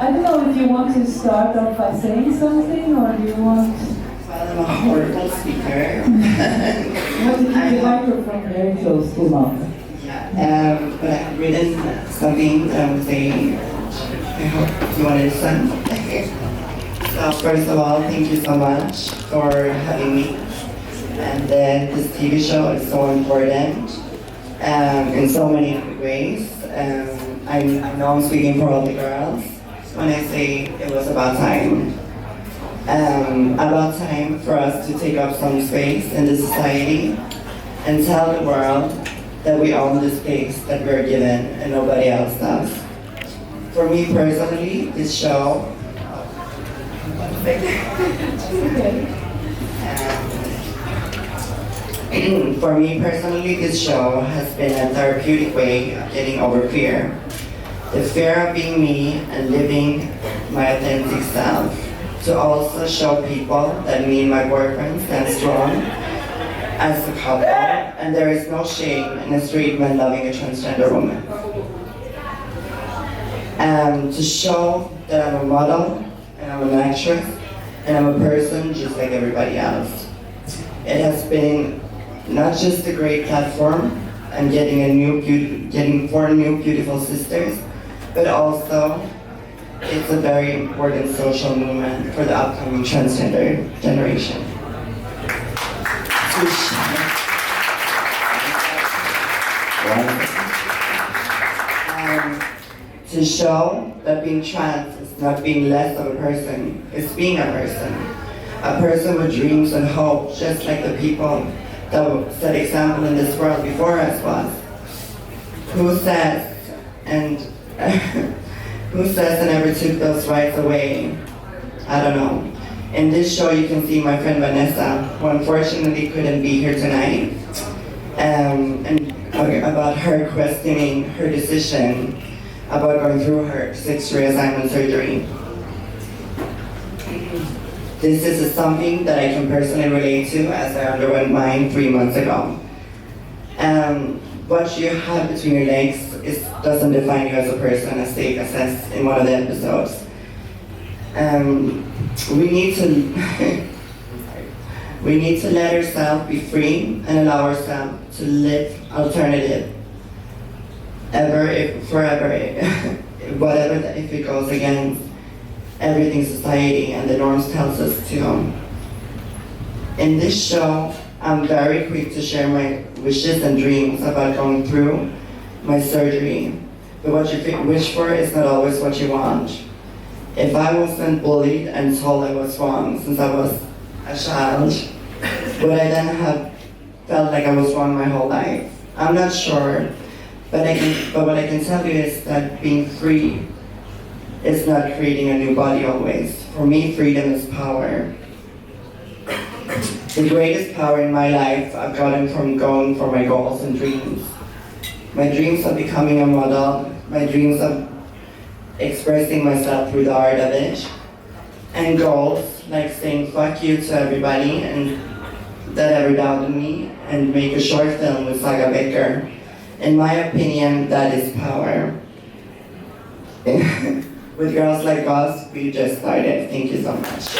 I don't know if you want to start off by saying something, or do you want... Well, I'm a horrible speaker. You want to keep the microphone very close to mouth. Yeah, but I've written something that I would say, I hope you want to listen. So first of all, thank you so much for having me. And then this TV show is so important in so many ways. I know I'm speaking for all the girls when I say it was about time. About time for us to take up some space in the society and tell the world that we own the space that we're given and nobody else does. For me personally, this show For me personally, this show has been a therapeutic way of getting over fear. The fear of being me and living my authentic self. To also show people that me and my boyfriend stand strong as a couple, and there is no shame in a straight man loving a transgender woman. To show that I'm a model, and I'm an actress, and I'm a person just like everybody else. It has been not just a great platform and getting 4 new beautiful sisters, but also it's a very important social movement for the upcoming transgender generation. To show that being trans is not being less of a person, it's being a person with dreams and hope, just like the people that set example in this world before us was. Who says and ever took those rights away? I don't know. In this show you can see my friend Vanessa, who unfortunately couldn't be here tonight, and about her questioning her decision about going through her 6 reassignment surgery. This is something that I can personally relate to as I underwent mine 3 months ago. What you have between your legs doesn't define you as a person, as they assessed in one of the episodes. We need to let ourselves be free and allow ourselves to live alternative. Forever, whatever if it goes against everything society and the norms tells us to. In this show, I'm very quick to share my wishes and dreams about going through my surgery. But what you wish for is not always what you want. If I wasn't bullied and told I was wrong since I was a child, would I then have felt like I was wrong my whole life? I'm not sure. But what I can tell you is that being free is not creating a new body always. For me, freedom is power. The greatest power in my life I've gotten from going for my goals and dreams. My dreams of becoming a model, my dreams of expressing myself through the art of it, and goals like saying fuck you to everybody and that ever doubted me, and make a short film with Saga Becker. In my opinion, that is power. With Girls Like Us, we just started. Thank you so much.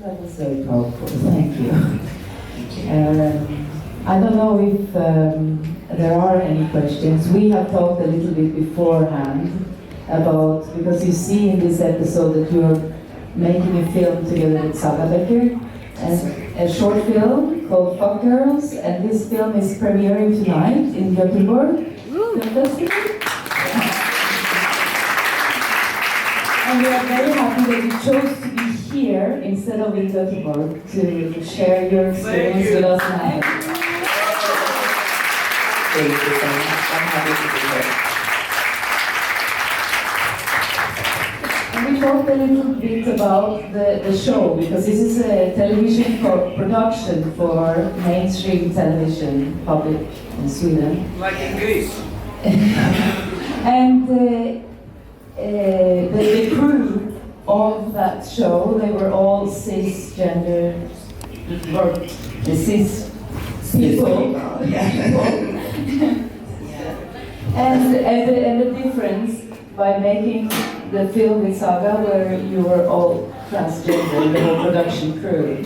That was very powerful, thank you. I don't know if there are any questions. We have talked a little bit beforehand about, because you see in this episode that you're making a film together with Saga Becker, a short film called FuckGirls, and this film is premiering tonight in Gothenburg Film Festival. And we are very happy that you chose to be here instead of in Gothenburg to share your experience with us tonight. Thank you so much. I'm happy to be here. And we talk a little bit about the show? Because this is a television production for mainstream television public in Sweden. Like in Greece. And the crew of that show, they were all cisgender, or cis people. And the difference by making the film with Saga, where you were all transgender, the whole production crew.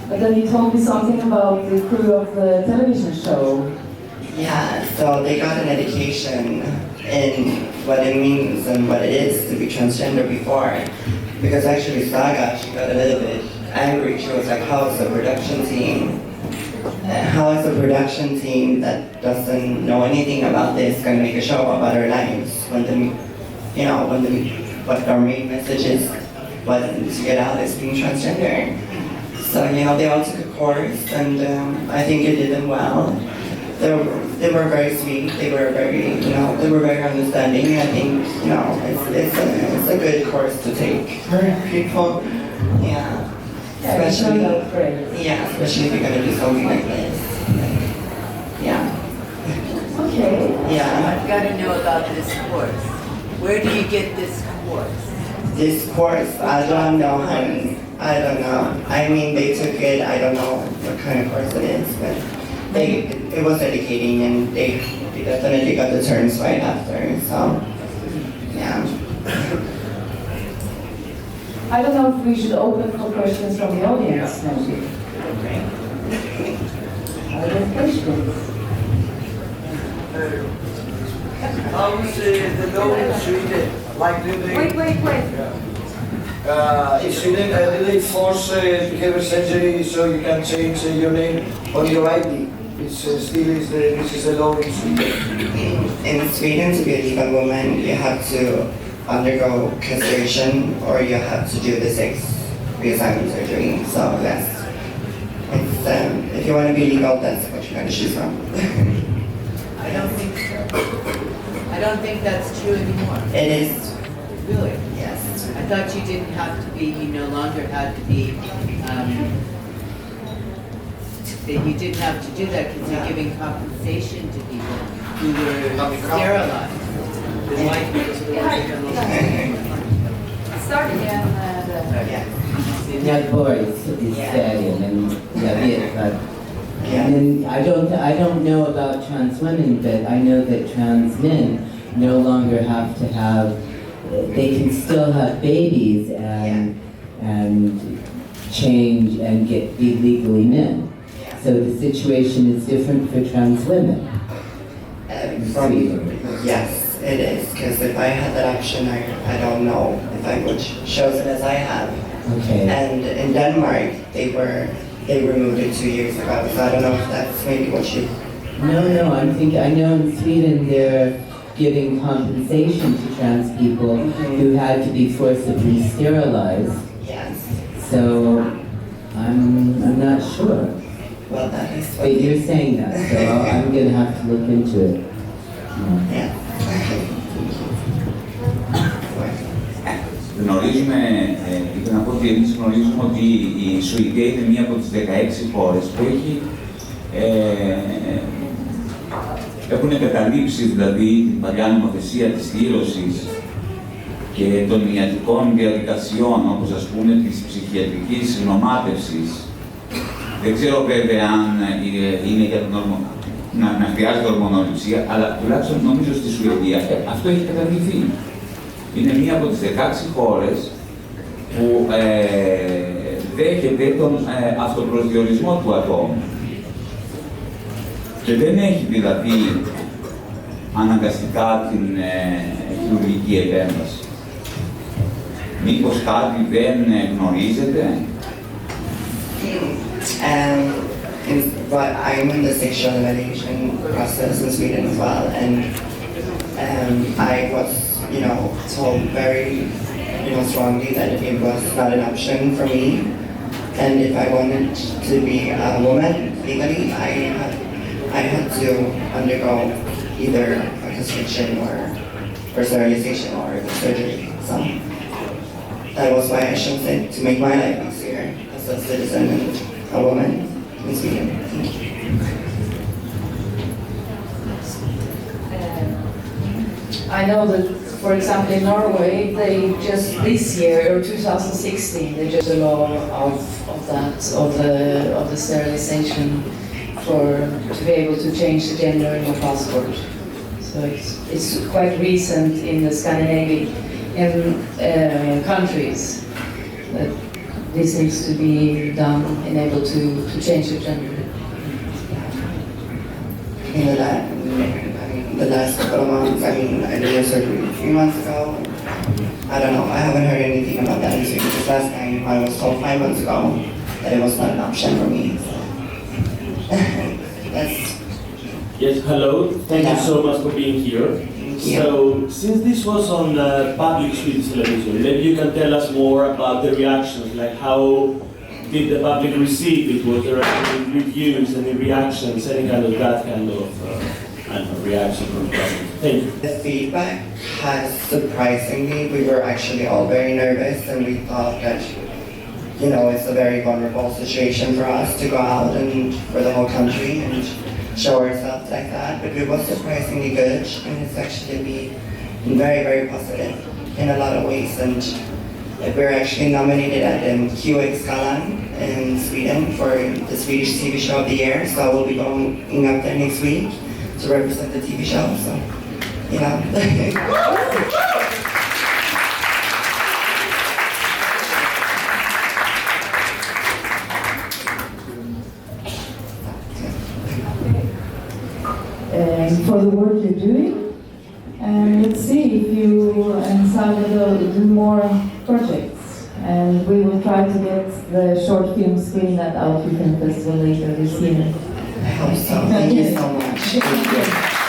But then you told me something about the crew of the television show. Yeah, so they got an education in what it means and what it is to be transgender before. Because actually Saga, she got a little bit angry. She was like, how is the production team? How is a production team that doesn't know anything about this going to make a show about our lives when what our main message is, what to get out is being transgender. So, they all took a course and I think it did them well. They were very sweet, they were very understanding. I think, it's a good course to take for people. Yeah. Especially if you're going to do something like this. Yeah. Okay. Yeah. I've got to know about this course. Where do you get this course? This course, I don't know, honey. I don't know. I mean, they took it, I don't know what kind of course it is, but it was educating and they definitely got the terms right after, so, yeah. I don't know if we should open for questions from the audience, maybe. Are there questions? How is the law in Sweden? Like Wait. in Sweden, do they force to have a surgery so you can change your name on your ID? This is the law in Sweden. In Sweden, to be a legal woman, you have to undergo castration or you have to do the sex reassignment surgery. So yes, if you want to be legal, that's what you're going to choose from. I don't think so. I don't think that's true anymore. It is. Really? Yes. I thought you didn't have to be, you no longer had to be, that you didn't have to do that because you're giving compensation to people who were sterilized. Start again. Jag bor i Sverige, men jag vet att I don't know about trans women, but I know that trans men no longer have to have, they can still have babies and change and be legally men. So the situation is different for trans women. Yes, it is, because if I had that option, I don't know if I would chosen as I have. Okay. And in Denmark, they removed it 2 years ago, so I don't know if that's maybe what you... No, I know in Sweden they're giving compensation to trans people who had to be forcibly sterilized. Yes. So I'm not sure. Well, that is what... But you're saying that, so I'm going to have to look into it. Yeah. Γνωρίζουμε, ήθελα να πω ότι εμείς γνωρίζουμε ότι η Σουηδία είναι μία από τις 16 χώρες που έχουν καταλήψει δηλαδή την παλιά νομοθεσία της στήρωσης και των ιατρικών διαδικασιών, όπως ας πούμε της ψυχιατρικής νομάτευσης. Δεν ξέρω βέβαια αν είναι για να χρειάζεται ορμονοληψία, αλλά τουλάχιστον νομίζω στη Σουηδία αυτό έχει καταργηθεί. Είναι μία από τις 16 χώρες που δέχεται τον αυτοπροσδιορισμό του ατόμου. Και δεν έχει δηλαδή αναγκαστικά την χειρουργική επέμβαση. Μήπως κάτι δεν γνωρίζετε? But I'm in the sexual evaluation process in Sweden as well, and I was, told very, strongly that it was not an option for me, and if I wanted to be a woman legally, I had to undergo either a castration or sterilization or surgery. So that was why I chose it, to make my life easier as a citizen and a woman in Sweden. Thank you. I know that, for example, in Norway, they just this year, or 2016, they just a law of the sterilization to be able to change the gender in your passport. So it's quite recent in the Scandinavian countries that this needs to be done and able to change the gender. In the last couple of months, I did a surgery 3 months ago. I don't know, I haven't heard anything about that in Sweden, because last time I was told 5 months ago that it was not an option for me. So. Yes, hello. Thank you so much for being here. So, since this was on public Swedish television, maybe you can tell us more about the reactions, like how did the public receive it? Was there any reviews, any reactions, any kind of that kind of reaction from the public? Thank you. The feedback has, surprisingly, we were actually all very nervous, and we thought that, you know, it's a very vulnerable situation for us to go out and for the whole country and show ourselves like that, but it was surprisingly good, and it's actually been very, very positive in a lot of ways. And we're actually nominated at QX-galan in Sweden for the Swedish TV show of the year, so I will be going up there next week to represent the TV show, so, yeah. For the work you're doing, and let's see if you and Sávvató do more projects, and we will try to get the short film screened at our Film Festival later this year. I hope so. Thank you so much.